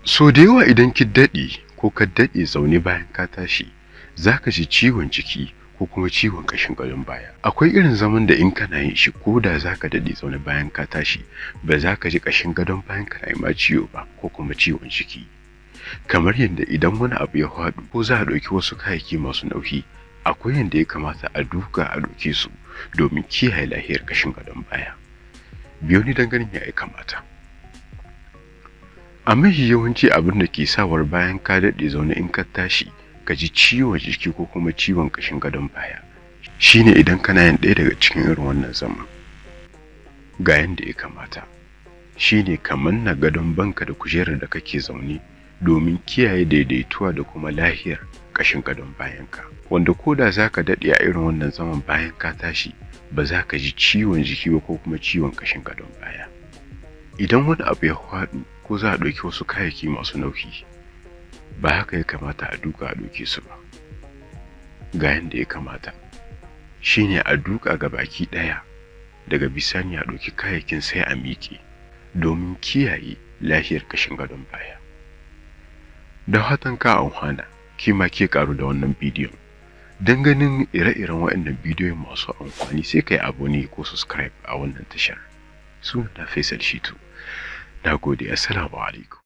So da yawa idan ki daɗe ko ka daɗe zaune bayan ka tashi, za ka ji ciwon jiki ko kuma ciwon ƙashin gadon baya. Akwai irin zaman da in kana yin shi ko da za ka daɗe zaune bayan ka tashi, ba za ka ji ƙashin gadon bayan ka na ma ciwo ba ko kuma ciwon jiki. Kamar yadda idan wani abu ya faɗo ko za a ɗauki wasu kayayyaki masu nauyi, akwai yadda ya kamata a duka a ɗauke su domin kiyaye lafiyar ƙashin gadon baya. Biyo ni don ganin ya kamata. A mafi yawanci abin da ke sawar bayan ka daɗe zaune in ka tashi ka ji ciwon jiki ko kuma ciwon ƙashin gadon baya shine idan kana yin ɗaya daga cikin irin wannan zaman. Ga yanda ya kamata shine ka manna gadon banka da kujerar da kake zaune domin kiyaye daidaituwa da kuma lafiyar ƙashin gadon bayanka, wanda ko da za ka daɗe a irin wannan zaman bayan ka tashi ba za ka ji ciwon jiki ba ko kuma ciwon ƙashin gadon baya. Idan wani abu ya faɗo ko za a ɗauki wasu kayayyaki masu nauyi, ba haka ya kamata a duka a ɗauke su ba. Ga yanda ya kamata shine a duka ga baki ɗaya, daga bisani a ɗauki kayayyakin sai a miƙe domin kiyaye lafiyar ƙashin gadon baya. Da fatan ka amfana, kima ke karu da wannan bidiyon. Don ganin ire-iren waɗannan bidiyoyin masu amfani sai kai abone ko subscribe a wannan tashar. Sunana Faisal Shitu. Na gode, assalamu alaikum.